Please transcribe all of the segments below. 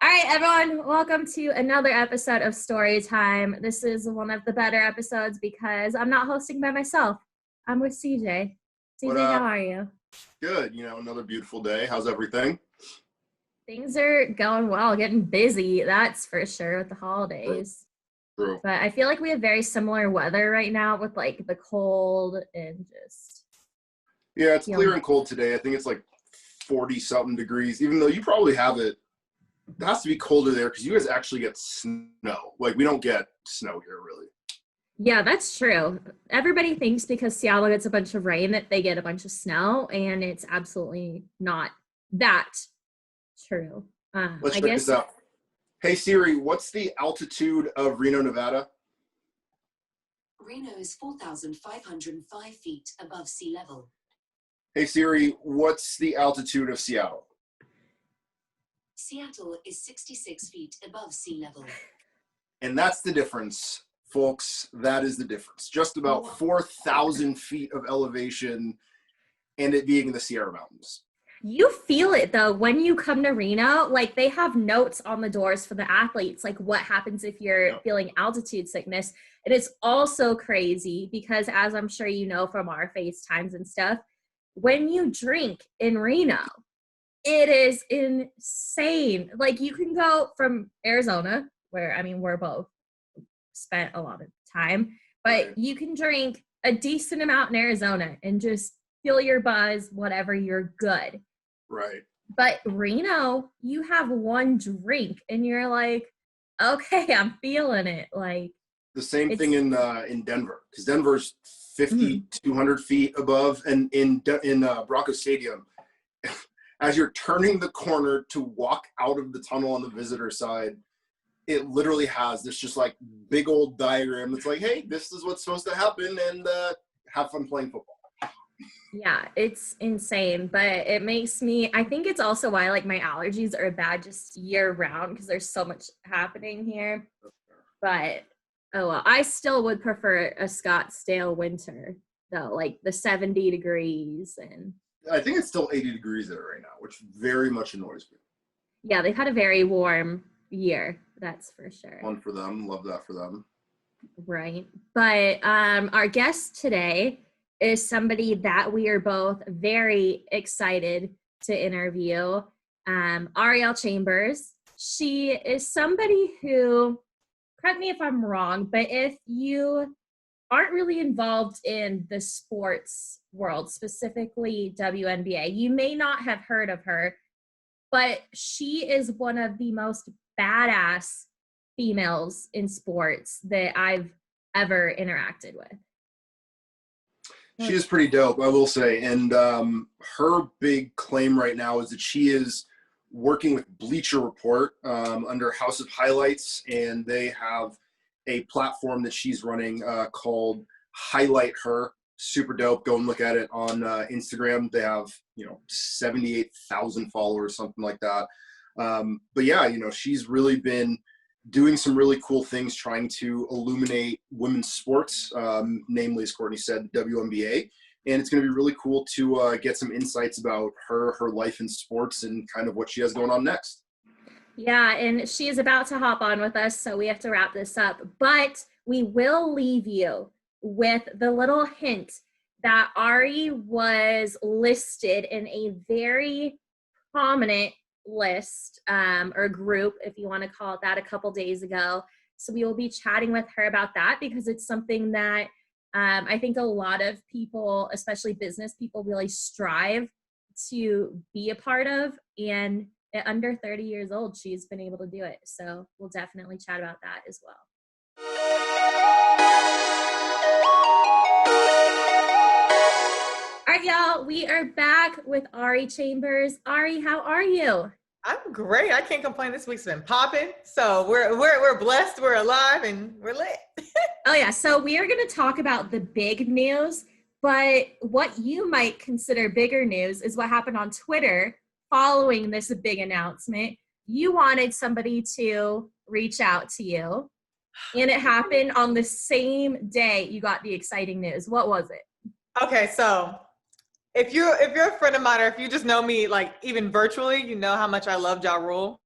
All right, everyone, welcome to another episode of Story Time. This is one of the better episodes because I'm not hosting by myself. I'm with CJ. CJ, how are you? Good. Another beautiful day. How's everything? Things are going well, getting busy, that's for sure, with the holidays. True. But I feel like we have very similar weather right now with like the cold and just... Yeah, it's clear and cold today. I think it's like 40-something degrees, even though you probably have it. It has to be colder there because you guys actually get snow. Like, we don't get snow here, really. Yeah, that's true. Everybody thinks because Seattle gets a bunch of rain that they get a bunch of snow, and it's absolutely not that true. Let's check this out. Hey, Siri, what's the altitude of Reno, Nevada? Reno is 4,505 feet above sea level. Hey, Siri, what's the altitude of Seattle? Seattle is 66 feet above sea level. And that's the difference, folks. That is the difference. Just about 4,000 feet of elevation, and it being in the Sierra Mountains. You feel it, though, when you come to Reno. Like, they have notes on the doors for the athletes, like what happens if you're feeling altitude sickness. And it's also crazy because, as I'm sure you know from our FaceTimes and stuff, when you drink in Reno, it is insane. Like, you can go from Arizona, where, I mean, we're both spent a lot of time, but you can drink a decent amount in Arizona and just feel your buzz, whatever, you're good. Right. But Reno, you have one drink and you're like, okay, I'm feeling it. Like, the same thing in Denver, because Denver's 200 feet above, and in Bronco Stadium, as you're turning the corner to walk out of the tunnel on the visitor side, it literally has this just like big old diagram that's like, hey, this is what's supposed to happen, and have fun playing football. Yeah, it's insane, but it makes me, I think it's also why like my allergies are bad just year round because there's so much happening here. But oh well, I still would prefer a Scottsdale winter though, like the 70 degrees. And I think it's still 80 degrees there right now, which very much annoys me. Yeah, they've had a very warm year, that's for sure. Fun for them. Love that for them. Right. But our guest today is somebody that we are both very excited to interview. Arielle Chambers. She is somebody who, correct me if I'm wrong, but if you aren't really involved in the sports world, specifically WNBA, you may not have heard of her, but she is one of the most badass females in sports that I've ever interacted with. She is pretty dope, I will say. And her big claim right now is that she is working with Bleacher Report under House of Highlights, and they have a platform that she's running called Highlight Her. Super dope. Go and look at it on Instagram. They have 78,000 followers, something like that. But yeah, she's really been doing some really cool things trying to illuminate women's sports, namely, as Courtney said, the WNBA. And it's going to be really cool to get some insights about her life in sports and kind of what she has going on next. Yeah, and she is about to hop on with us, so we have to wrap this up. But we will leave you with the little hint that Ari was listed in a very prominent list or group, if you want to call it that, a couple days ago. So we will be chatting with her about that because it's something that I think a lot of people, especially business people, really strive to be a part of. And at under 30 years old, she's been able to do it. So we'll definitely chat about that as well. All right, y'all, we are back with Ari Chambers. Ari, how are you? I'm great. I can't complain. This week's been popping. So we're blessed, we're alive, and we're lit. Oh yeah, so we are going to talk about the big news, but what you might consider bigger news is what happened on Twitter following this big announcement. You wanted somebody to reach out to you, and it happened on the same day you got the exciting news. What was it? Okay, so if you're a friend of mine, or if you just know me, like even virtually, you know how much I love Ja Rule.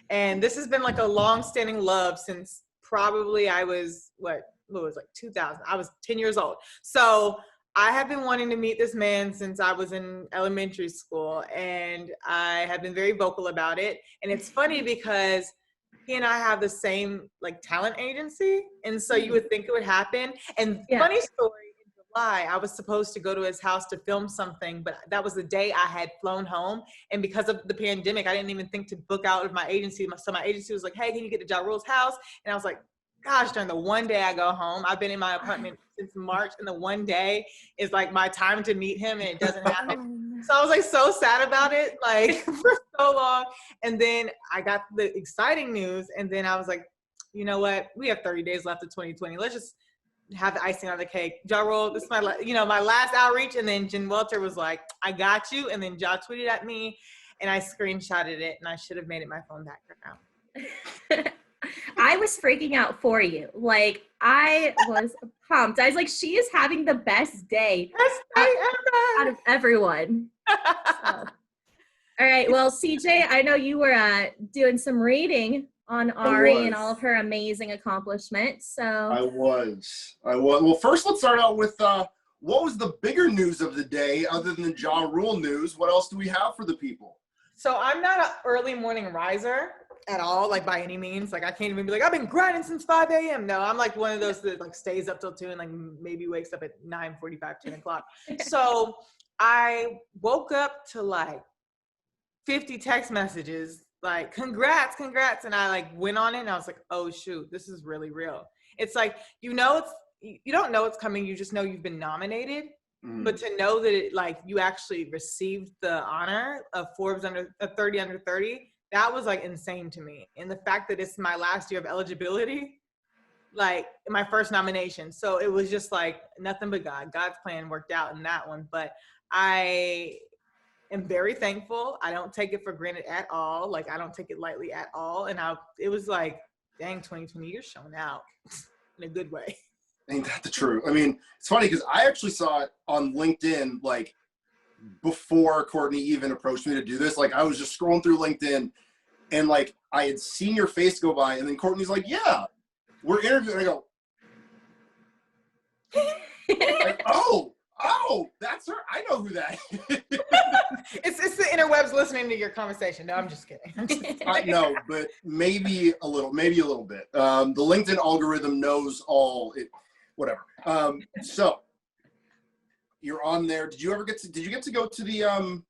And this has been like a long-standing love since probably I was, what was like 2000. I was 10 years old. So I have been wanting to meet this man since I was in elementary school, and I have been very vocal about it. And it's funny because he and I have the same like talent agency, and so you would think it would happen. And funny story, in July, I was supposed to go to his house to film something, but that was the day I had flown home. And because of the pandemic, I didn't even think to book out of my agency. So my agency was like, "Hey, can you get to Ja Rule's house?" And I was like, gosh, during the one day I go home, I've been in my apartment since March, and the one day is like my time to meet him, and it doesn't happen. So I was like so sad about it, like for so long. And then I got the exciting news, and then I was like, you know what? We have 30 days left of 2020. Let's just have the icing on the cake. Ja Rule, this is my, my last outreach. And then Jen Welter was like, I got you. And then Ja tweeted at me, and I screenshotted it, and I should have made it my phone background. I was freaking out for you. Like, I was pumped. I was like, she is having the best day out of everyone. So. All right. Well, CJ, I know you were doing some reading on Ari and all of her amazing accomplishments. So I was. Well, first, let's start out with what was the bigger news of the day other than the Ja Rule news? What else do we have for the people? So I'm not an early morning riser at all, like by any means. Like I can't even be like, I've been grinding since 5 a.m. No, I'm like one of those that like stays up till 2 and like maybe wakes up at 9:45, 10 o'clock. So I woke up to like 50 text messages, like congrats. And I like went on it, and I was like, oh shoot, this is really real. It's like, you don't know it's coming. You just know you've been nominated. But to know that it, like, you actually received the honor of Forbes 30 under 30, that was like insane to me. And the fact that it's my last year of eligibility, like my first nomination. So it was just like nothing but God's plan worked out in that one. But I am very thankful. I don't take it for granted at all. Like I don't take it lightly at all. And it was like, dang, 2020, you're showing out in a good way. Ain't that the truth? I mean, it's funny because I actually saw it on LinkedIn, like before Courtney even approached me to do this. Like I was just scrolling through LinkedIn, and like I had seen your face go by, and then Courtney's like, yeah, we're interviewing. And I go, like, oh, that's her. I know who that is. It's the interwebs listening to your conversation. No, I'm just kidding. I know, but maybe a little bit. The LinkedIn algorithm knows all it. Whatever. So you're on there. Did you get to go to the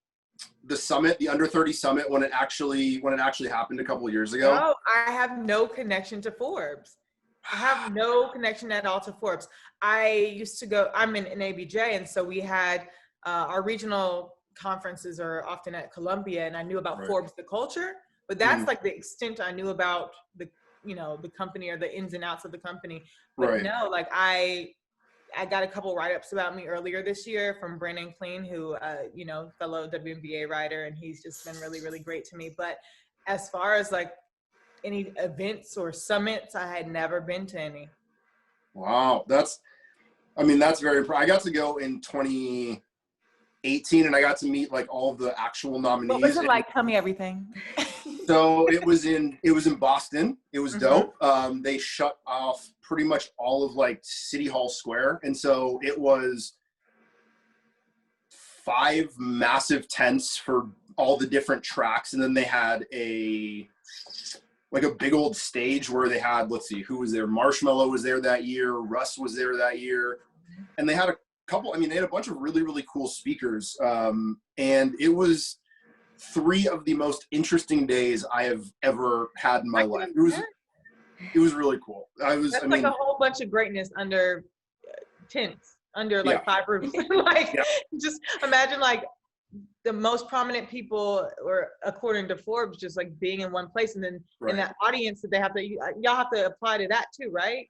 summit, the under 30 summit when it actually happened a couple of years ago? No, I have no connection to Forbes. I have no connection at all to Forbes. I used to go, I'm in ABJ, and so we had our regional conferences are often at Columbia, and I knew about Forbes, the culture, but that's like the extent I knew about the company or the ins and outs of the company. But no, like I got a couple write-ups about me earlier this year from Brandon Clean, who, fellow WNBA writer, and he's just been really, really great to me. But as far as like any events or summits, I had never been to any. Wow. That's very impressive. I got to go in 2018, and I got to meet like all of the actual nominees. What was it like? Tell me everything. So it was in Boston. It was dope. They shut off pretty much all of like City Hall Square. And so it was 5 massive tents for all the different tracks. And then they had a big old stage where they had, let's see, who was there? Marshmello was there that year. Russ was there that year. And they had they had a bunch of really, really cool speakers. And it was 3 of the most interesting days I have ever had in my life. It was really cool. That's like a whole bunch of greatness under tents, under like 5 roofs. Just imagine like the most prominent people, or according to Forbes, just like being in one place, and then in that audience that they have to, y'all have to apply to that too, right?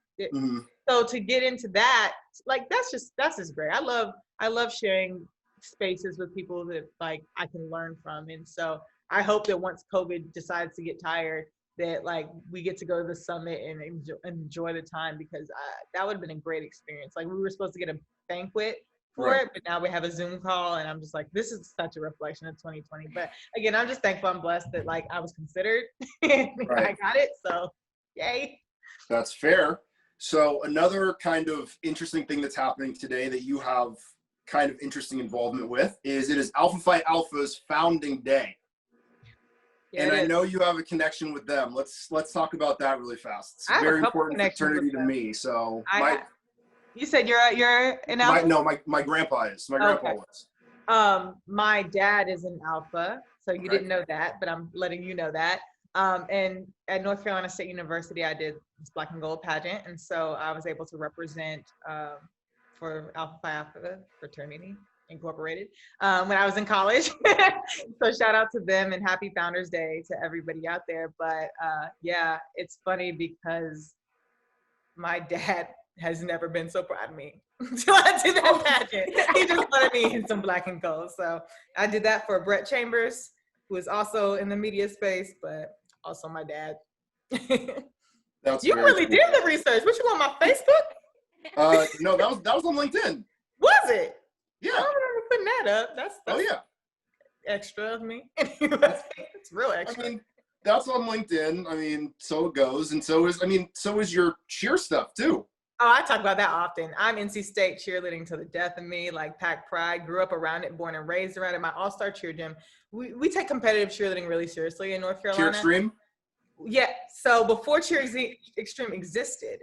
So to get into that, like that's just great. I love sharing spaces with people that like I can learn from. And so I hope that once COVID decides to get tired, that like we get to go to the summit and enjoy the time, because that would have been a great experience. Like we were supposed to get a banquet for Right. it, but now we have a Zoom call, and I'm just like, this is such a reflection of 2020. But again, I'm just thankful, I'm blessed that like I was considered and I got it. So yay. That's fair. So another kind of interesting thing that's happening today that you have kind of interesting involvement with is it is Alpha Phi Alpha's founding day. Yeah, And it I is. know you have a connection with them. Let's talk about that really fast. It's I have a very couple important connections fraternity with to them. me. So You said you're an Alpha? my grandpa is. My grandpa was. My dad is an Alpha, so you Okay. didn't know that, but I'm letting you know that. And at North Carolina State University, I did this Black and Gold pageant, and so I was able to represent for Alpha Phi Alpha Fraternity Incorporated when I was in college. So shout out to them and happy Founders Day to everybody out there. But yeah, it's funny because my dad has never been so proud of me until I did that pageant. He just wanted me in some Black and Gold. So I did that for Arielle Chambers, who is also in the media space, but also my dad. That's You very really cool. did the research. What, you on my Facebook? No, that was on LinkedIn. Was it? Yeah. I don't remember putting that up. That's Oh yeah. extra of me. It's real I extra. mean, that's on LinkedIn. I mean, so it goes, and so is your cheer stuff too. Oh, I talk about that often. I'm NC State cheerleading to the death of me, like pack pride, grew up around it, born and raised around it. My all-star cheer gym. We take competitive cheerleading really seriously in North Carolina. Cheer Extreme. Yeah. So before Cheer Extreme existed,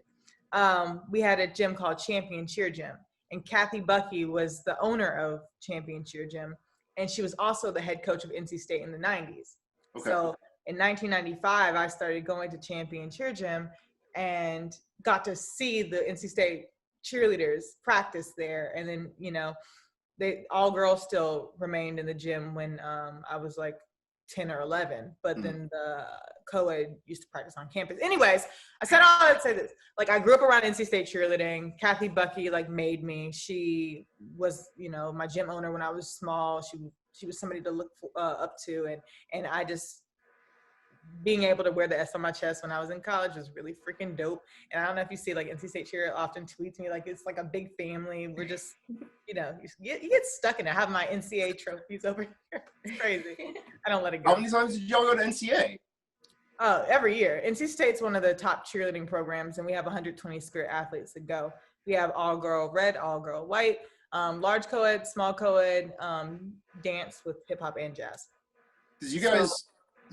we had a gym called Champion Cheer Gym. And Kathy Bucky was the owner of Champion Cheer Gym. And she was also the head coach of NC State in the 90s. Okay. So in 1995, I started going to Champion Cheer Gym and got to see the NC State cheerleaders practice there. And then, you know, they all girls still remained in the gym when I was like 10 or 11, but then the co-ed used to practice on campus. Anyways, I said all that to say this. Like, I grew up around NC State cheerleading. Kathy Bucky like made me. She was, you know, my gym owner when I was small. She was somebody to look up to, and I just, being able to wear the S on my chest when I was in college was really freaking dope. And I don't know if you see, like, NC State cheer often tweets me like it's like a big family. We're just, you know, you get stuck in it. I have my NCAA trophies over here. It's crazy. I don't let it go. How many times did y'all go to NCA? Every year. NC State's one of the top cheerleading programs, and we have 120 spirit athletes that go. We have all girl red, all girl white, large co-ed, small co-ed, dance with hip hop and jazz. Because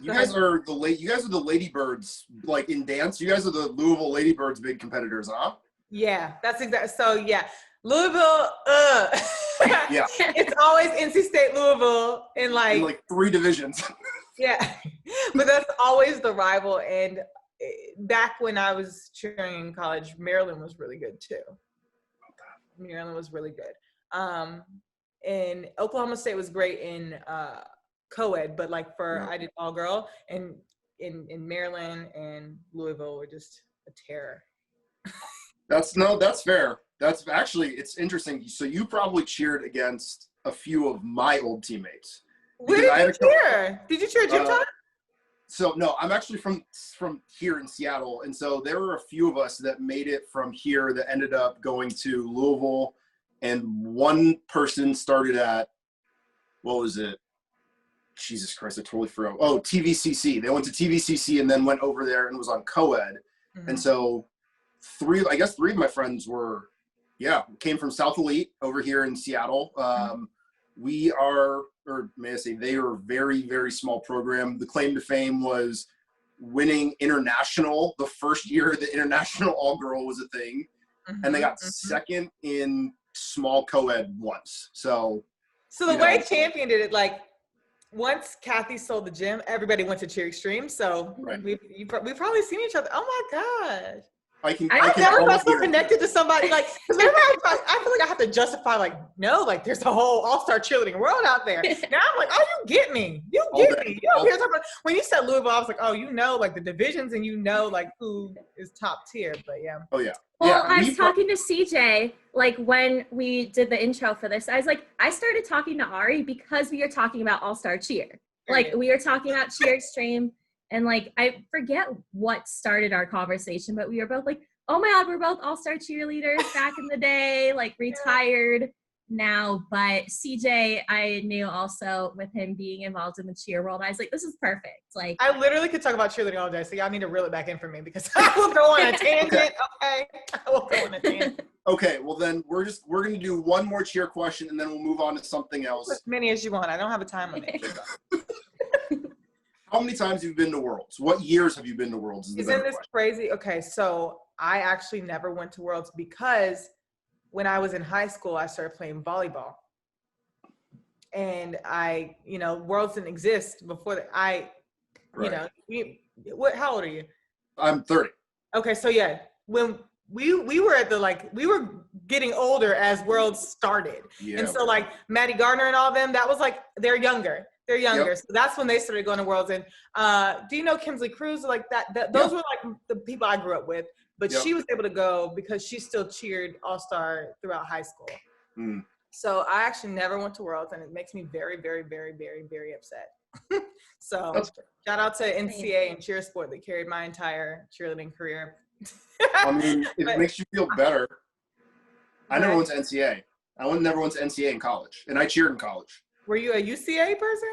you guys are the Ladybirds, like in dance. You guys are the Louisville Ladybirds big competitors, huh? Yeah, that's exactly. So yeah, Louisville. Yeah. It's always NC State, Louisville, in like 3 divisions. Yeah, but that's always the rival. And back when I was cheering in college, Maryland was really good too. Maryland was really good. And Oklahoma State was great in co-ed, but like I did all girl, and in Maryland and Louisville were just a terror. That's fair. That's actually, it's interesting. So you probably cheered against a few of my old teammates. Where did you cheer? Did you cheer gym time? So no, I'm actually from here in Seattle, and so there were a few of us that made it from here that ended up going to Louisville, and one person started at, what was it? Jesus Christ, I totally forgot. Oh, TVCC. They went to TVCC and then went over there and was on co-ed. Mm-hmm. And so 3 of my friends came from South Elite over here in Seattle. We are, or may I say, they are a very, very small program. The claim to fame was winning international the first year the international all-girl was a thing. Mm-hmm. And they got second in small co-ed once. So the way Champion did it, like, once Kathy sold the gym, everybody went to Cheer Extreme. So we've probably seen each other. Oh my gosh. I never felt so connected to somebody. Like, because whenever I feel like I have to justify, like, no, like, there's a whole all-star cheerleading world out there. Now I'm like, oh, you get me. You get me. You know, when you said Louisville, I was like, oh, you know, like, the divisions, and you know, like, who is top tier. But yeah. Oh yeah. Well, I was talking to CJ, like, when we did the intro for this, I was like, I started talking to Ari because we were talking about all-star cheer. Like, we were talking about Cheer Extreme. And, like, I forget what started our conversation, but we were both like, oh, my God, we're both all-star cheerleaders back in the day, like, retired. now, but CJ, I knew also with him being involved in the cheer world, I was like, this is perfect. Like, I literally could talk about cheerleading all day, so y'all need to reel it back in for me because I will go on a tangent. Okay, I will go on a tangent. Okay, well then we're gonna do one more cheer question and then we'll move on to something else. As many as you want. I don't have a time limit. How many times have you been to Worlds? What years have you been to Worlds? Isn't this crazy? Okay, so I actually never went to Worlds because when I was in high school, I started playing volleyball. And Worlds didn't exist before that. How old are you? I'm 30. Okay, so yeah, when we were at we were getting older as Worlds started. Yeah. And so like Maddie Gardner and all them, that was like, they're younger. Yep. So that's when they started going to Worlds. And do you know Kinsley Cruz? Like those were like the people I grew up with. But she was able to go because she still cheered All-Star throughout high school. Mm. So I actually never went to Worlds, and it makes me very, very, very, very, very upset. So shout out to NCA and cheer sport that carried my entire cheerleading career. I mean, it makes you feel better. I never went to NCA. I never went to NCA in college, and I cheered in college. Were you a UCA person?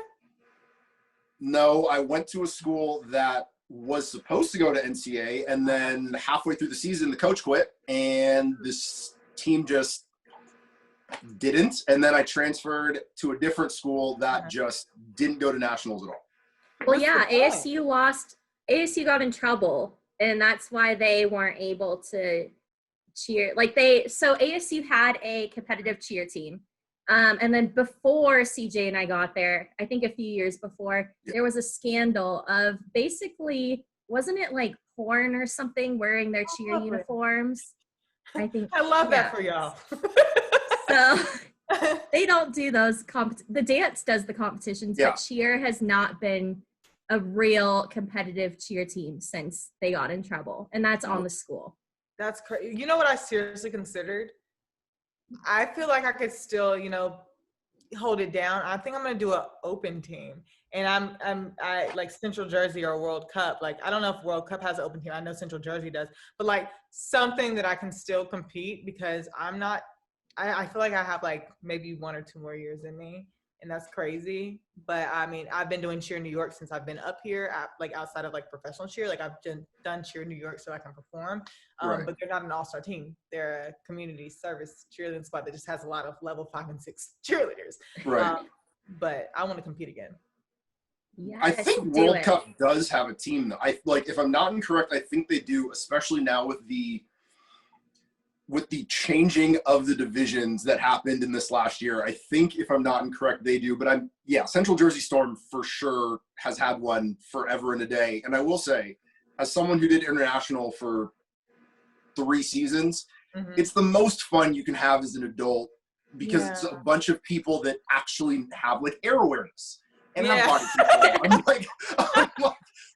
No, I went to a school that was supposed to go to NCA, and then halfway through the season, the coach quit, and this team just didn't. And then I transferred to a different school that just didn't go to nationals at all. Well, yeah, ASU got in trouble, and that's why they weren't able to cheer. So ASU had a competitive cheer team. And then before CJ and I got there, I think a few years before, there was a scandal of basically, wasn't it like porn or something, wearing their cheer uniforms? I think. I love that for y'all. So they don't do those. The dance does the competitions, but cheer has not been a real competitive cheer team since they got in trouble. And that's on the school. That's crazy. You know what I seriously considered? I feel like I could still, hold it down. I think I'm gonna do an open team, and I like Central Jersey or World Cup. Like I don't know if World Cup has an open team. I know Central Jersey does, but like something that I can still compete because I'm not. I feel like I have like maybe 1 or 2 more years in me, and that's crazy. But I mean, I've been doing cheer in New York since I've been up here, like outside of like professional cheer. Like I've done cheer in New York so I can perform. But they're not an all-star team. They're a community service cheerleading squad that just has a lot of level 5 and 6 cheerleaders. Right. But I want to compete again. Yeah, I think World Cup does have a team though. If I'm not incorrect, I think they do, especially now with the changing of the divisions that happened in this last year. I think if I'm not incorrect, they do. But Central Jersey Storm for sure has had one forever and a day. And I will say, as someone who did international for 3 seasons, it's the most fun you can have as an adult because it's a bunch of people that actually have like air awareness and have body control. I'm like,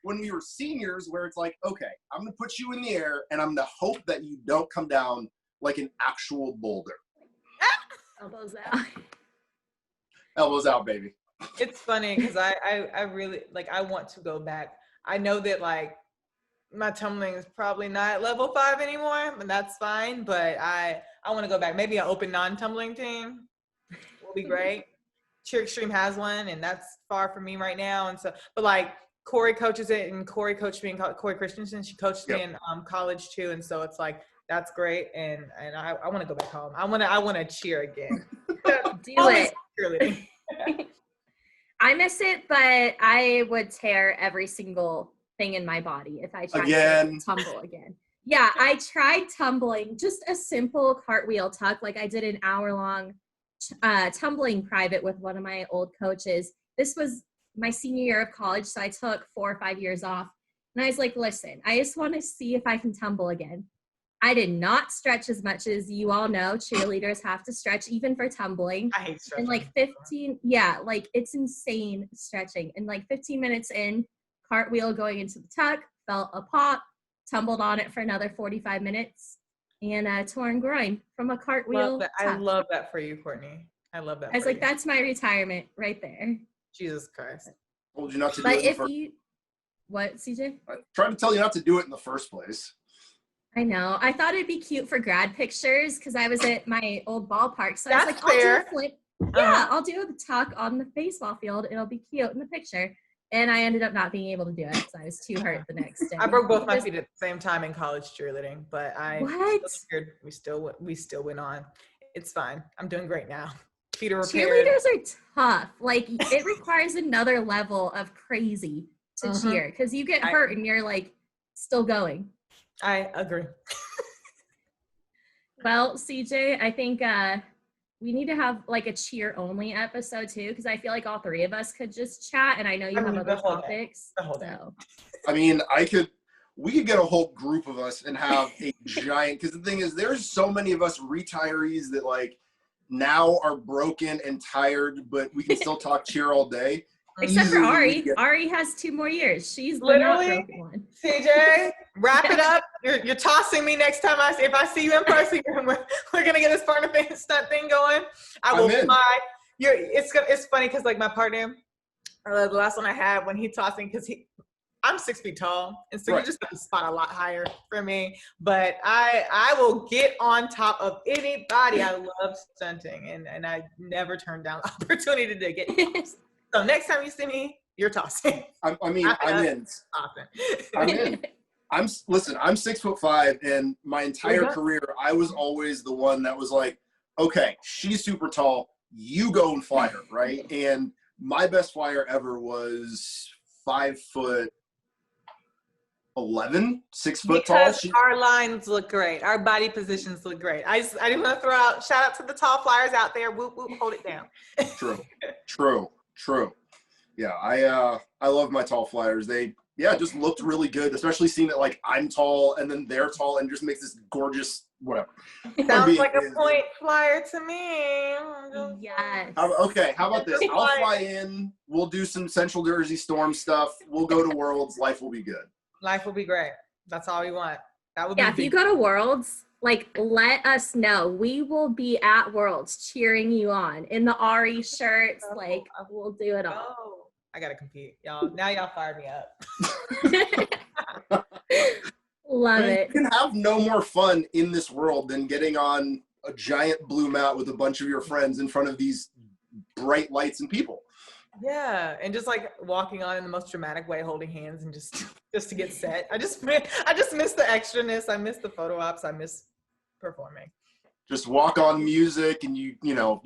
when we were seniors where it's like, okay, I'm going to put you in the air and I'm going to hope that you don't come down like an actual boulder. Elbows out. Elbows out, baby. It's funny because I really, I want to go back. I know that, my tumbling is probably not at level 5 anymore, and that's fine, but I want to go back. Maybe an open non-tumbling team will be great. Cheer Extreme has one, and that's far from me right now. And so, but, Corey coaches it, and Corey coached me in Corey Christensen. She coached me in college, too, and so it's that's great, and I want to go back home. I want to cheer again. Do it. I miss it, but I would tear every single thing in my body if I tried to tumble again. Yeah, I tried tumbling, just a simple cartwheel tuck. I did an hour-long tumbling private with one of my old coaches. This was my senior year of college, so I took 4 or 5 years off. And I was like, listen, I just want to see if I can tumble again. I did not stretch as much as you all know. Cheerleaders have to stretch even for tumbling. I hate stretching. And it's insane stretching. And 15 minutes in, cartwheel going into the tuck, felt a pop, tumbled on it for another 45 minutes, and a torn groin from a cartwheel. I love that for you, Courtney. I love that. I was that's my retirement right there. Jesus Christ. I told you not to do it. What, CJ? I tried to tell you not to do it in the first place. I know. I thought it'd be cute for grad pictures because I was at my old ballpark. So I was That's like, I'll do fair. a flip. Uh-huh. Yeah, I'll do a tuck on the baseball field. It'll be cute in the picture. And I ended up not being able to do it because I was too hurt the next day. I broke both my feet at the same time in college cheerleading, but What? we still went on. It's fine. I'm doing great now. Feet are repaired. Cheerleaders are tough. Like it requires another level of crazy to cheer because you get hurt and you're like still going. I agree. Well, CJ, I think we need to have like a cheer only episode too, because I feel like all three of us could just chat, and I know you have other topics. So. I mean, we could get a whole group of us and have a giant, because the thing is, there's so many of us retirees that like now are broken and tired, but we can still talk cheer all day. Except for Ari. Ari has 2 more years. She's the not broken one. CJ, wrap it up. You're tossing me next time if I see you in person. We're gonna get this partner stunt thing going. I will fly. It's funny because like my partner, the last one I had when he tossed me, because I'm 6 feet tall, and so you just have to spot a lot higher for me. But I will get on top of anybody. I love stunting, and I never turn down the opportunity to get. So next time you see me, you're tossing. I'm in. I'm in. I'm 6'5", and my entire career, I was always the one that was like, okay, she's super tall, you go and fly her, right? And my best flyer ever was 5'11", 6 foot tall. Because our lines look great, our body positions look great. I didn't want to throw out shout out to the tall flyers out there. Whoop whoop, hold it down. True. Yeah, I love my tall flyers. They just looked really good, especially seeing that like I'm tall and then they're tall and just makes this gorgeous whatever. Sounds like a point flyer to me. Yes. Okay, how about this? I'll fly in. We'll do some Central Jersey Storm stuff. We'll go to Worlds. Life will be good. Life will be great. That's all we want. That would be if you go to Worlds, like let us know. We will be at Worlds cheering you on in the Ari shirts. Like we'll do it all. Oh, I gotta compete, y'all. Now y'all fired me up. Love it. You can have no more fun in this world than getting on a giant blue mat with a bunch of your friends in front of these bright lights and people. Yeah, and just like walking on in the most dramatic way, holding hands and just to get set. I just miss the extraness. I miss the photo ops. I miss performing. Just walk on music, and you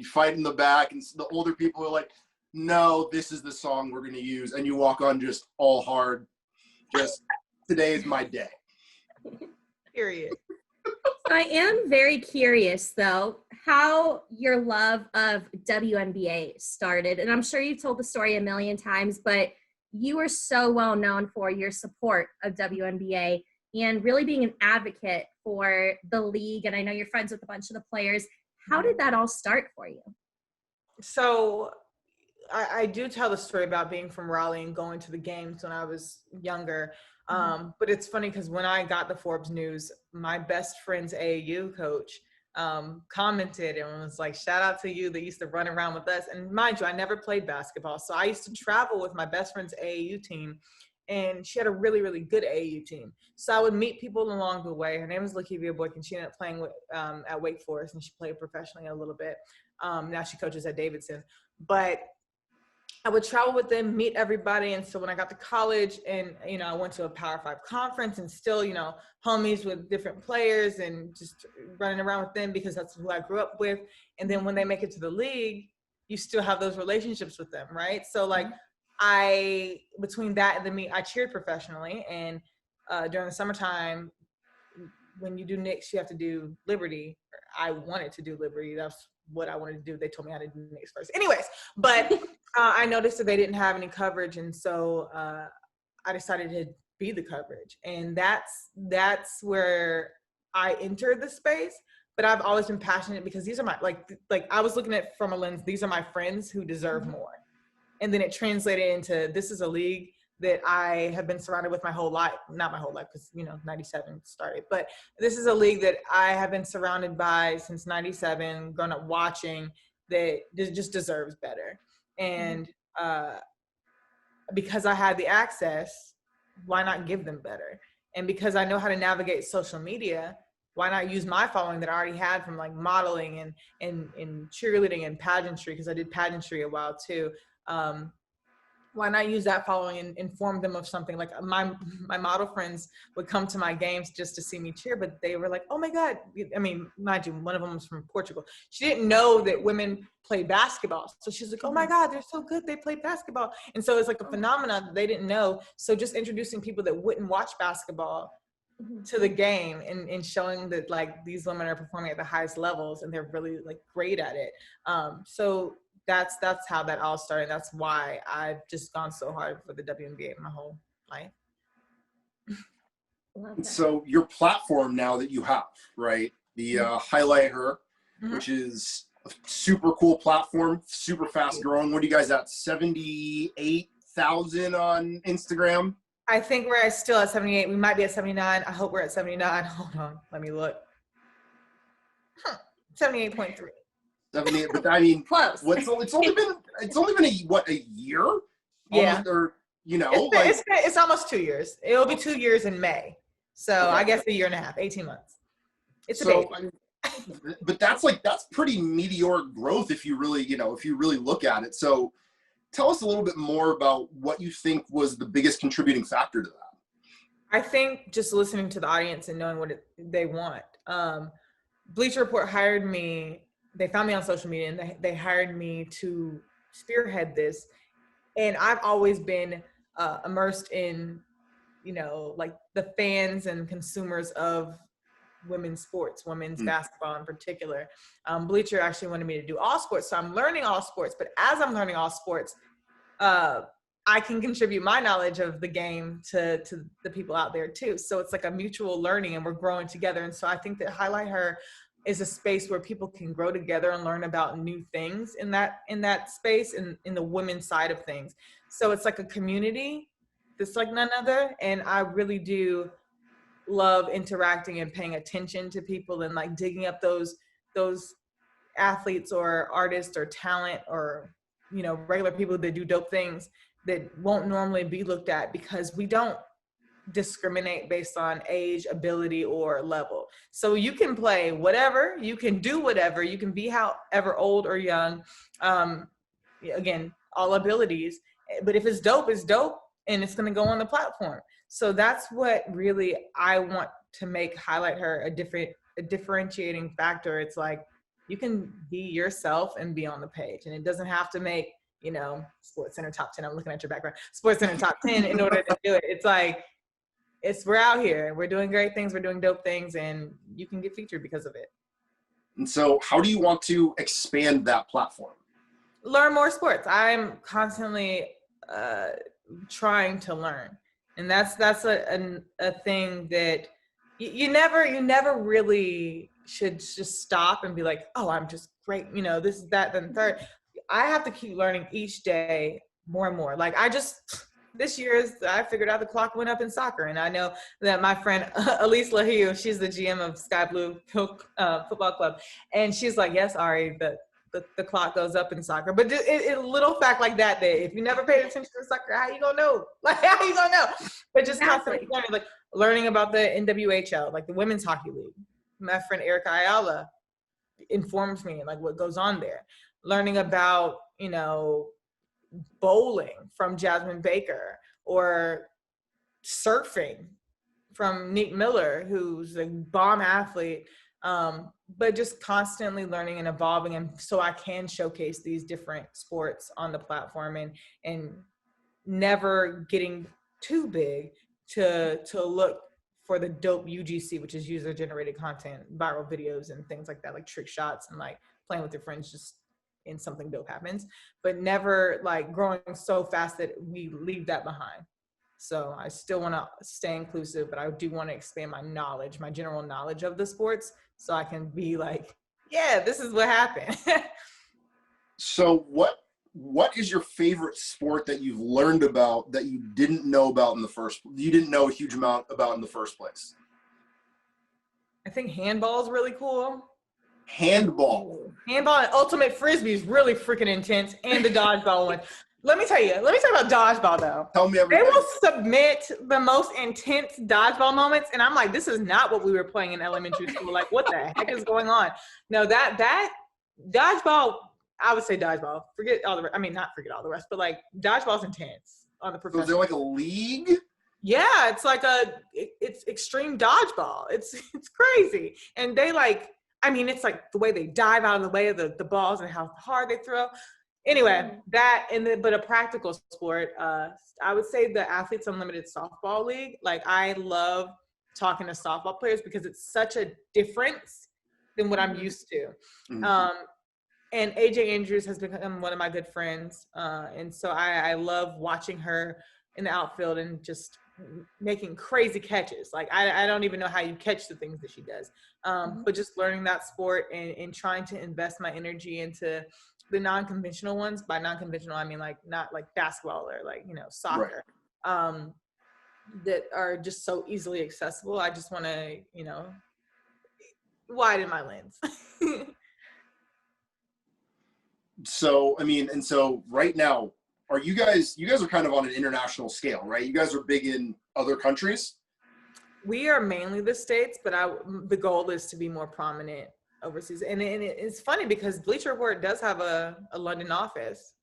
fight in the back, and the older people are like, "No, this is the song we're gonna use," and you walk on just all hard. Just today is my day. Period. I am very curious, though, how your love of WNBA started. And I'm sure you've told the story a million times, but you are so well known for your support of WNBA and really being an advocate for the league. And I know you're friends with a bunch of the players. How did that all start for you? So I do tell the story about being from Raleigh and going to the games when I was younger. But it's funny because when I got the Forbes news, my best friend's AAU coach commented and was like, shout out to you that used to run around with us. And mind you, I never played basketball. So I used to travel with my best friend's AAU team, and she had a really, really good AAU team. So I would meet people along the way. Her name is Lakivia Boykin. She ended up playing at Wake Forest, and she played professionally a little bit. Now she coaches at Davidson. But I would travel with them, meet everybody. And so when I got to college and, I went to a Power 5 conference and still, homies with different players and just running around with them because that's who I grew up with. And then when they make it to the league, you still have those relationships with them, right? So like between that and I cheered professionally. And during the summertime, when you do Knicks, you have to do Liberty. I wanted to do Liberty. That's what I wanted to do. They told me how to do Knicks first. Anyways, but I noticed that they didn't have any coverage. And so I decided to be the coverage. And that's where I entered the space. But I've always been passionate because these are my, like I was looking at it from a lens, these are my friends who deserve more. And then it translated into, this is a league that I have been surrounded with my whole life. Not my whole life, because 97 started, but this is a league that I have been surrounded by since 97, grown up watching, that just deserves better. And because I had the access, why not give them better? And because I know how to navigate social media, why not use my following that I already had from like modeling and cheerleading and pageantry, because I did pageantry a while too. Why not use that following and inform them of something? Like my model friends would come to my games just to see me cheer, but they were like, oh my God. I mean, mind you, one of them was from Portugal. She didn't know that women play basketball. So she's like, oh my God, they're so good. They play basketball. And so it's like a phenomenon that they didn't know. So just introducing people that wouldn't watch basketball to the game and showing that like these women are performing at the highest levels and they're really like great at it. So that's how that all started. That's why I've just gone so hard for the WNBA my whole life. So your platform now that you have, right? The Highlight Her, which is a super cool platform, super fast growing. What are you guys at? 78,000 on Instagram? I think we're still at 78. We might be at 79. I hope we're at 79. Hold on, let me look. 78.3. 78, but I mean, Close. it's only been a year? Yeah. Or, you know, it's almost 2 years. It'll be 2 years in May. So okay. I guess a year and a half, 18 months. It's a baby. But that's pretty meteoric growth if you really look at it. So tell us a little bit more about what you think was the biggest contributing factor to that. I think just listening to the audience and knowing what they want. Bleacher Report hired me. They found me on social media and they hired me to spearhead this. And I've always been immersed in, like the fans and consumers of women's sports, women's basketball in particular. Bleacher actually wanted me to do all sports. So I'm learning all sports, but as I'm learning all sports, I can contribute my knowledge of the game to the people out there too. So it's like a mutual learning and we're growing together. And so I think that Highlight Her is a space where people can grow together and learn about new things in that space and in the women's side of things. So it's like a community that's like none other. And I really do love interacting and paying attention to people and like digging up those athletes or artists or talent or, regular people that do dope things that won't normally be looked at because we don't discriminate based on age, ability, or level. So you can play whatever, you can do whatever, you can be however old or young. Again, all abilities. But if it's dope, it's dope, and it's going to go on the platform. So that's what really I want to make Highlight Her a differentiating factor. It's like you can be yourself and be on the page, and it doesn't have to make Sports Center top 10. I'm looking at your background. Sports Center top 10 in order to do it. It's like we're out here, we're doing great things, we're doing dope things, and you can get featured because of it. And so how do you want to expand that platform? Learn more sports. I'm constantly trying to learn. And that's a thing that you never really should just stop and be like, oh, I'm just great. This is that, then third. I have to keep learning each day more and more. Like this year, I figured out the clock went up in soccer. And I know that my friend, Elise Lahue, she's the GM of Sky Blue Football Club. And she's like, yes, Ari, the clock goes up in soccer. But a little fact like that if you never paid attention to soccer, how you gonna know? Like, how you gonna know? But just constantly learning about the NWHL, like the Women's Hockey League. My friend Erica Ayala informs me like what goes on there. Learning about, bowling from Jasmine Baker or surfing from Nick Miller, who's a bomb athlete. But just constantly learning and evolving, and so I can showcase these different sports on the platform and never getting too big to look for the dope UGC, which is user generated content, viral videos and things like that, like trick shots and like playing with your friends just in something dope happens, but never like growing so fast that we leave that behind. So I still want to stay inclusive, but I do want to expand my knowledge, my general knowledge of the sports, so I can be like, yeah, this is what happened. So what is your favorite sport that you've learned about that you didn't know a huge amount about in the first place? I think handball is really cool. Handball And ultimate frisbee is really freaking intense, and the dodgeball one. Let me tell you about dodgeball though. Tell me They everything. will submit the most intense dodgeball moments, and I'm like, this is not what we were playing in elementary school. Like, what the heck is going on? No, that dodgeball, I would say dodgeball. Forget all the rest. I mean, not forget all the rest, but like dodgeball's intense on the So is professional. there like a league? Yeah, it's like it's extreme dodgeball. It's crazy. And they like, I mean, it's like the way they dive out of the way of the balls and how hard they throw. Anyway, that but a practical sport, I would say the Athletes Unlimited softball league. Like, I love talking to softball players because it's such a difference than what I'm used to. Mm-hmm. And AJ Andrews has become one of my good friends. And so I love watching her in the outfield and just making crazy catches. Like, I don't even know how you catch the things that she does. But just learning that sport and trying to invest my energy into the non-conventional ones. By non-conventional, I mean like not like basketball or like, soccer, that are just so easily accessible. I just want to, widen my lens. So, I mean, and so right now, are you guys are kind of on an international scale, right? You guys are big in other countries? We are mainly the States, but the goal is to be more prominent overseas. And it's funny because Bleacher Report does have a London office,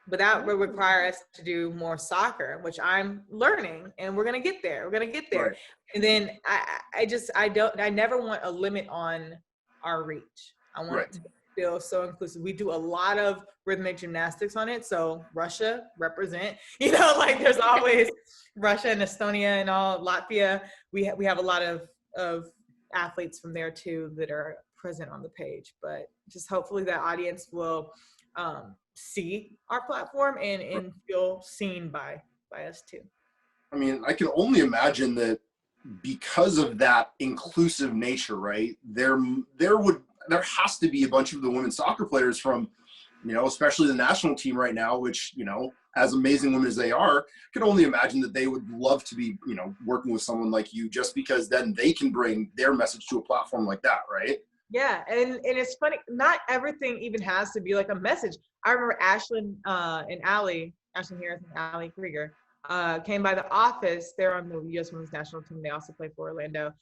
but that would require us to do more soccer, which I'm learning, and we're going to get there. Right. And then I never want a limit on our reach. I want it to feel so inclusive. We do a lot of rhythmic gymnastics on it. So Russia represent, like there's always Russia and Estonia and all, Latvia. We have a lot of athletes from there too that are present on the page, but just hopefully that audience will see our platform and feel seen by us too. I mean, I can only imagine that because of that inclusive nature, right? There has to be a bunch of the women's soccer players from, especially the national team right now, which, as amazing women as they are, can only imagine that they would love to be, working with someone like you, just because then they can bring their message to a platform like that, right? Yeah, and it's funny, not everything even has to be like a message. I remember Ashlyn Harris and Allie Krieger came by the office. They're on the U.S. Women's National Team. They also play for Orlando.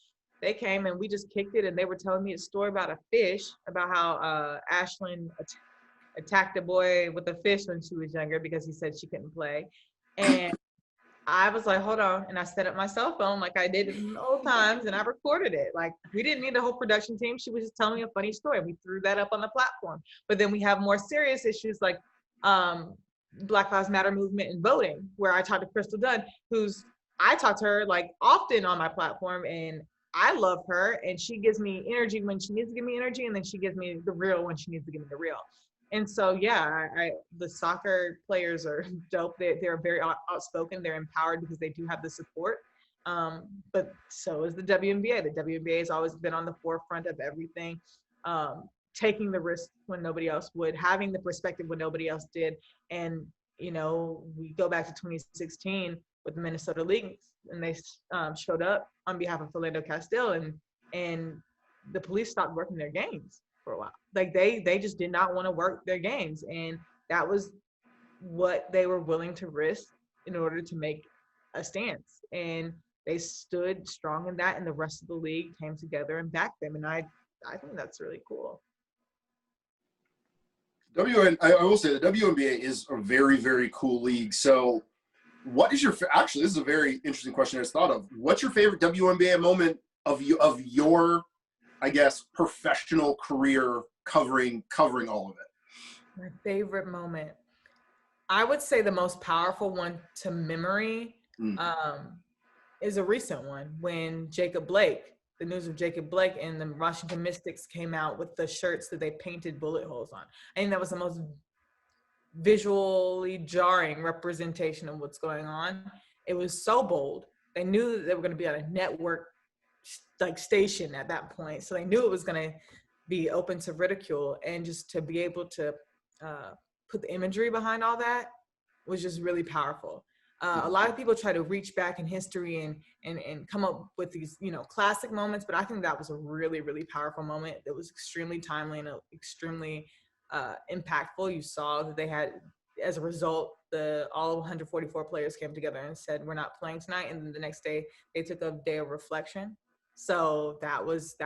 They came and we just kicked it, and they were telling me a story about a fish, about how Ashlyn attacked a boy with a fish when she was younger because he said she couldn't play. And I was like, hold on. And I set up my cell phone like I did in the old times, and I recorded it. Like, we didn't need a whole production team. She was just telling me a funny story. We threw that up on the platform. But then we have more serious issues like Black Lives Matter movement and voting, where I talked to Crystal Dunn, I talk to her like often on my platform, and I love her, and she gives me energy when she needs to give me energy, and then she gives me the real when she needs to give me the real. And so, yeah, the soccer players are dope. They're very outspoken. They're empowered because they do have the support. But so is the WNBA. The WNBA has always been on the forefront of everything, taking the risk when nobody else would, having the perspective when nobody else did. And, we go back to 2016 with the Minnesota League, and they showed up on behalf of Philando Castile, and the police stopped working their games for a while. Like they just did not want to work their games, and that was what they were willing to risk in order to make a stance. And they stood strong in that, and the rest of the league came together and backed them. And I think that's really cool. I will say the WNBA is a very, very cool league. So what is actually, this is a very interesting question I just thought of. What's your favorite WNBA moment of your, I guess, professional career covering all of it? My favorite moment, I would say the most powerful one to memory is a recent one, when the news of Jacob Blake and the Washington Mystics came out with the shirts that they painted bullet holes on. I think that was the most visually jarring representation of what's going on. It was so bold. They knew that they were going to be on a network like station at that point, so they knew it was going to be open to ridicule, and just to be able to put the imagery behind all that was just really powerful. A lot of people try to reach back in history and come up with these classic moments, but I think that was a really, really powerful moment that was extremely timely and extremely impactful. You saw that as a result, all 144 players came together and said, we're not playing tonight. And then the next day they took a day of reflection. So that was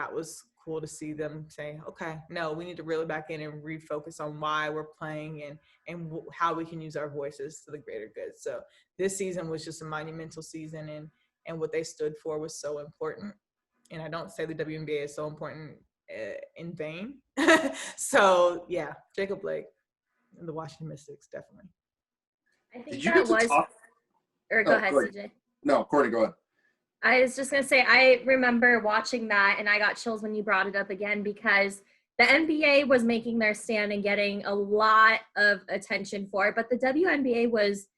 cool to see them say, okay, no, we need to reel it back in and refocus on why we're playing and how we can use our voices to the greater good. So this season was just a monumental season, and what they stood for was so important. And I don't say the WNBA is so important in vain. So yeah, Jacob Blake and the Washington Mystics, definitely. I think Did you that get to was, talk? or go Oh, ahead, Courtney. CJ. No, Courtney, go ahead. I was just going to say, I remember watching that and I got chills when you brought it up again, because the NBA was making their stand and getting a lot of attention for it. But the WNBA was,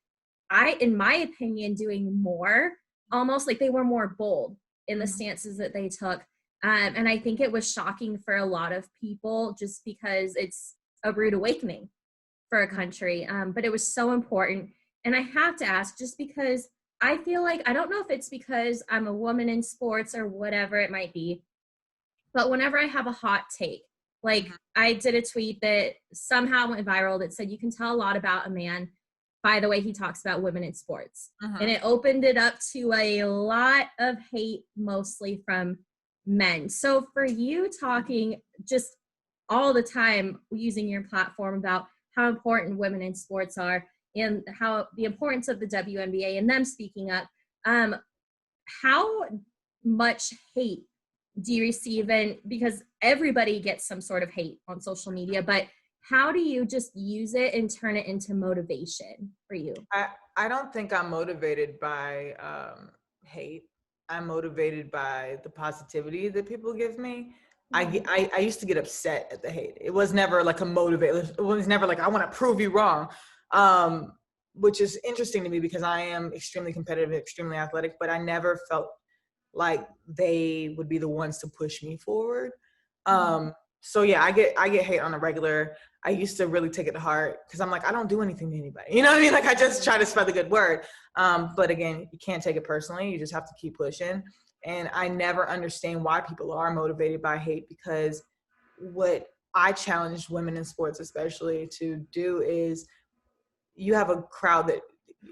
in my opinion, doing more, almost like they were more bold in the stances that they took. And I think it was shocking for a lot of people just because it's a rude awakening for a country. But it was so important. And I have to ask, just because I feel like, I don't know if it's because I'm a woman in sports or whatever it might be, but whenever I have a hot take, like I did a tweet that somehow went viral that said you can tell a lot about a man by the way he talks about women in sports. And it opened it up to a lot of hate, mostly from men. So for you talking just all the time, using your platform about how important women in sports are, and how the importance of the WNBA and them speaking up, how much hate do you receive? And because everybody gets some sort of hate on social media, but how do you just use it and turn it into motivation for you? I don't think I'm motivated by hate. I'm motivated by the positivity that people give me. I used to get upset at the hate. It was never like a motivator. It was never like, I want to prove you wrong, which is interesting to me because I am extremely competitive, extremely athletic, but I never felt like they would be the ones to push me forward. So yeah, I get hate on a regular. I used to really take it to heart because I'm like, I don't do anything to anybody. You know what I mean? Like I just try to spread the good word. But again, you can't take it personally. You just have to keep pushing. And I never understand why people are motivated by hate, because what I challenge women in sports especially to do is, you have a crowd that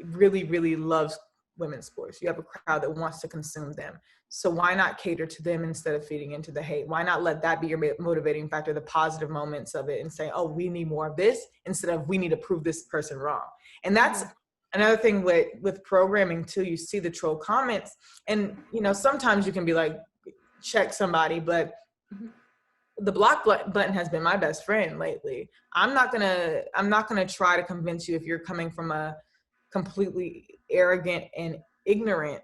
really, really loves women's sports. You have a crowd that wants to consume them. So why not cater to them instead of feeding into the hate? Why not let that be your motivating factor, the positive moments of it, and say, oh, we need more of this, instead of we need to prove this person wrong. And that's another thing with programming too. You see the troll comments, and sometimes you can be like, check somebody, but the block button has been my best friend lately. I'm not gonna try to convince you if you're coming from a completely arrogant and ignorant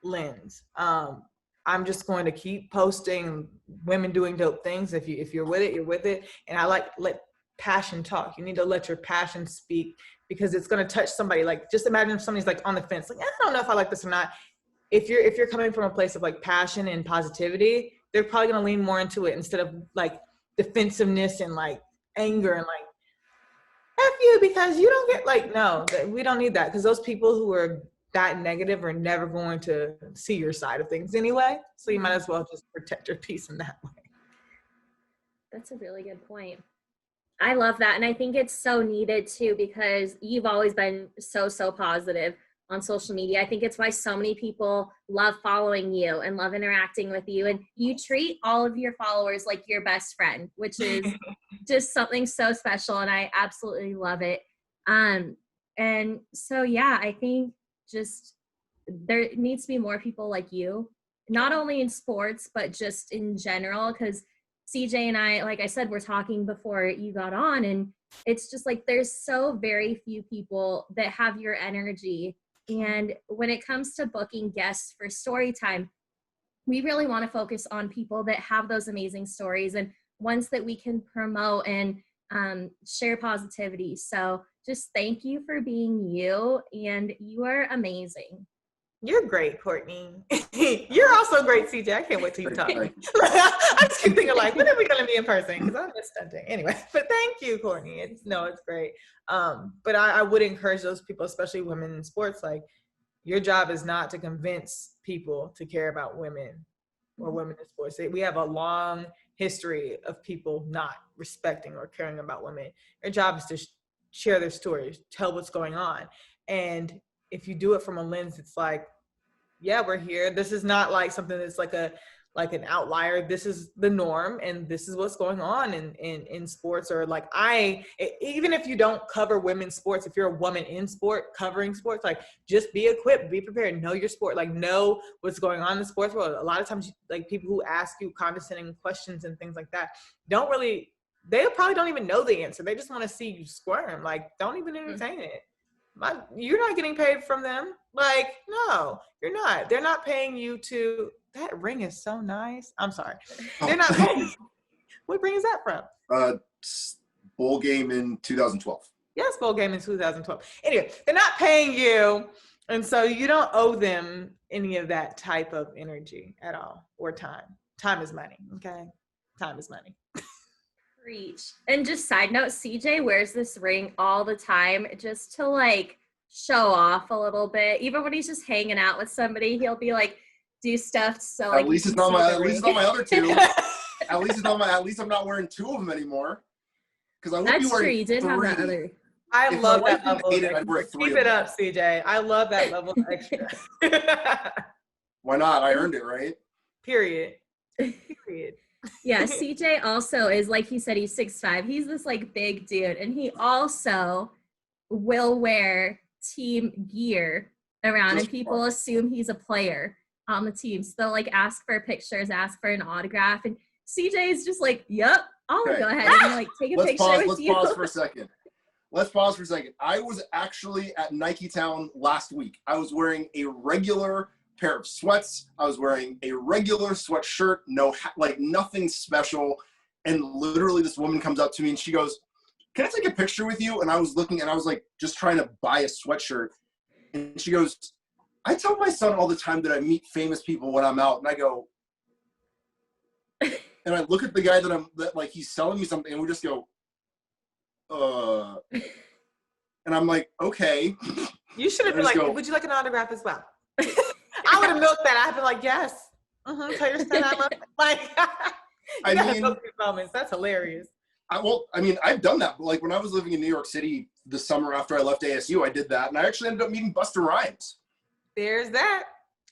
lens. I'm just going to keep posting women doing dope things. If you're with it, you're with it. And I let passion talk. You need to let your passion speak, because it's going to touch somebody. Like, just imagine if somebody's like on the fence, like, I don't know if I like this or not. If you're coming from a place of like passion and positivity, they're probably going to lean more into it instead of like defensiveness and like anger and like, F you because you don't get, like, no, we don't need that, because those people who are that negative are never going to see your side of things anyway. So you might as well just protect your peace in that way. That's a really good point. I love that. And I think it's so needed too, because you've always been so positive on social media. I think it's why so many people love following you and love interacting with you. And you treat all of your followers like your best friend, which is just something so special. And I absolutely love it. And so, yeah, I think just there needs to be more people like you, not only in sports, but just in general, because CJ and I, like I said, we're talking before you got on, and it's just like there's so very few people that have your energy. And when it comes to booking guests for story time, we really want to focus on people that have those amazing stories and ones that we can promote and share positivity. So just thank you for being you, and you are amazing. You're great, Courtney. You're also great, CJ. I can't wait till you talk. I just keep thinking like, when are we going to be in person? Because I'm just stunting. Anyway, but thank you, Courtney. It's great. But I would encourage those people, especially women in sports, like, your job is not to convince people to care about women or women in sports. We have a long history of people not respecting or caring about women. Your job is to share their stories, tell what's going on. And if you do it from a lens, it's like, yeah, we're here. This is not like something that's like an outlier. This is the norm, and this is what's going on in sports. Or like, even if you don't cover women's sports, if you're a woman in sport covering sports, like, just be equipped, be prepared, know your sport, like, know what's going on in the sports world. A lot of times, like, people who ask you condescending questions and things like that they probably don't even know the answer. They just want to see you squirm. Like, don't even entertain it. You're not getting paid from them. Like, no, you're not. They're not paying you to. That ring is so nice. I'm sorry. They're not paying. What ring is that from? Bowl game in 2012. Yes, bowl game in 2012. Anyway, they're not paying you, and so you don't owe them any of that type of energy at all, or time. Time is money. Okay, time is money. Preach. And just side note, CJ wears this ring all the time just to like show off a little bit. Even when he's just hanging out with somebody, he'll be like, do stuff so like, at least it's not my other two. At least I'm not wearing two of them anymore. Because I would be wearing true. You did three. Have that other. I love that level. I'd wear three. Keep it up, CJ. I love that level of extra. Why not? I earned it, right? Period. Yeah, CJ also is, like he said, he's 6'5". He's this like big dude, and he also will wear team gear around, and people assume he's a player on the team. So they'll like ask for pictures, ask for an autograph, and CJ is just like, "Yep, I'll go ahead and like take a picture with you." Let's pause for a second. I was actually at Nike Town last week. I was wearing a regular pair of sweats. I was wearing a regular sweatshirt, like nothing special. And literally this woman comes up to me and she goes, "Can I take a picture with you?" And I was looking and I was like, just trying to buy a sweatshirt. And she goes, "I tell my son all the time that I meet famous people when I'm out." And I go, and I look at the guy that he's selling me something, and we just go, and I'm like, okay. You should have been like, "Would you like an autograph as well?" I would have milked that. I'd been like, "Yes." Tell your son I love it. Like, I mean, milk these moments. That's hilarious. I've done that. Like when I was living in New York City the summer after I left ASU, I did that, and I actually ended up meeting Busta Rhymes. There's that.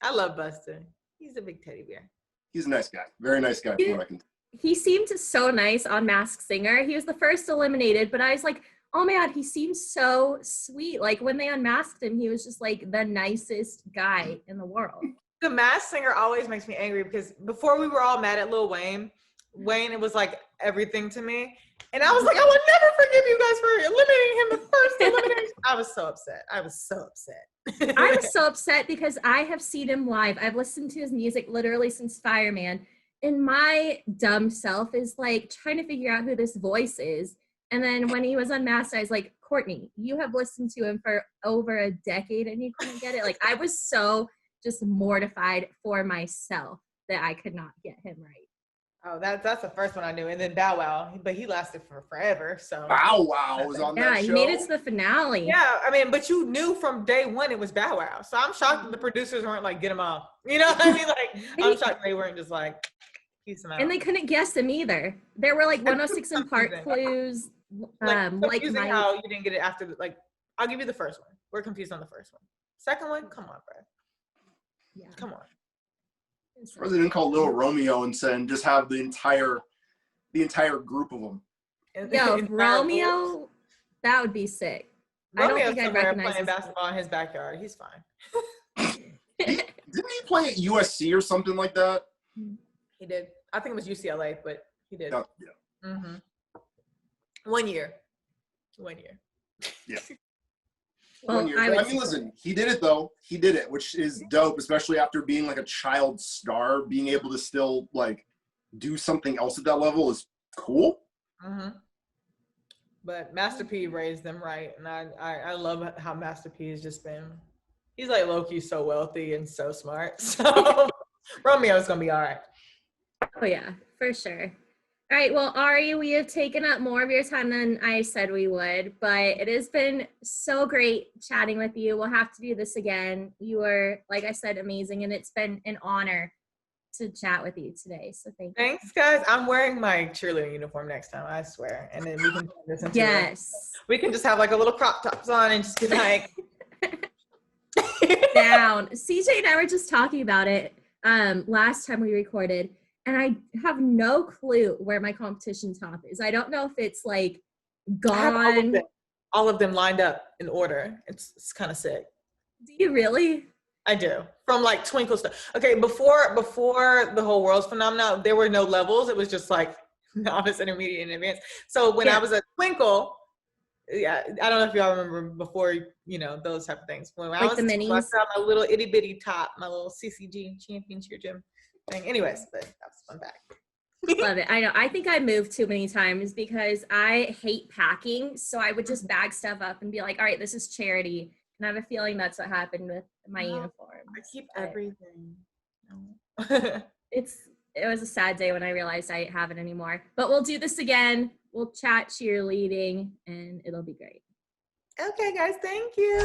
I love Busta. He's a big teddy bear. He's a nice guy. Very nice guy. From what I can tell. He seemed so nice on Masked Singer. He was the first eliminated, but I was like, oh my God, he seems so sweet. Like when they unmasked him, he was just like the nicest guy in the world. The Masked Singer always makes me angry because before we were all mad at Lil Wayne, it was like everything to me. And I was like, I will never forgive you guys for eliminating him the first elimination. I was so upset. I was so upset because I have seen him live. I've listened to his music literally since Fireman. And my dumb self is like trying to figure out who this voice is. And then when he was unmasked, I was like, Courtney, you have listened to him for over a decade and you couldn't get it. Like I was so just mortified for myself that I could not get him right. Oh, that's the first one I knew. And then Bow Wow, but he lasted for forever. So Bow Wow was on that show. Yeah, he made it to the finale. Yeah, I mean, but you knew from day one it was Bow Wow. So I'm shocked that the producers weren't like, get him off. You know what I mean? Like, I'm shocked they weren't just like, piece him out. And they couldn't guess him either. There were like 106 and Park clues. Like how you didn't get it after, like, I'll give you the first one. We're confused on the first one. Second one, come on, bro. Yeah. Come on. President called Little Romeo and said, just have the entire group of them. Yo, Romeo, that would be sick. Romeo's I don't think I'd recognize playing basketball in his backyard. He's fine. Didn't he play at USC or something like that? He did. I think it was UCLA, but he did. Oh, yeah. Mm-hmm. 1 year. Yeah. Well, 1 year. I mean, listen, he did it though. He did it, which is dope, especially after being like a child star. Being able to still like do something else at that level is cool. Mm-hmm. But Master P raised them right, and I love how Master P has just been. He's like low-key so wealthy and so smart. So Romeo's gonna be all right. Oh yeah, for sure. All right, well, Ari, we have taken up more of your time than I said we would, but it has been so great chatting with you. We'll have to do this again. You were, like I said, amazing, and it's been an honor to chat with you today. So thank you. Thanks, guys. I'm wearing my cheerleader uniform next time, I swear. And then we can turn this into we can just have like a little crop tops on and just be like down. CJ and I were just talking about it last time we recorded, and I have no clue where my competition top is. I don't know if it's like gone. All of them lined up in order. It's kind of sick. Do you really? I do. From like twinkle stuff. Okay, before the whole world's phenomenon, there were no levels. It was just like novice, intermediate, and advanced. So when I was a twinkle, I don't know if y'all remember before, those type of things. When like I was the minis. I saw my little itty bitty top, my little CCG champion cheer gym thing. Anyways, but that's fun fact. Love it. I know. I think I moved too many times because I hate packing. So I would just bag stuff up and be like, all right, this is charity. And I have a feeling that's what happened with my uniform. I keep everything. It was a sad day when I realized I didn't have it anymore. But we'll do this again. We'll chat cheerleading and it'll be great. Okay, guys. Thank you.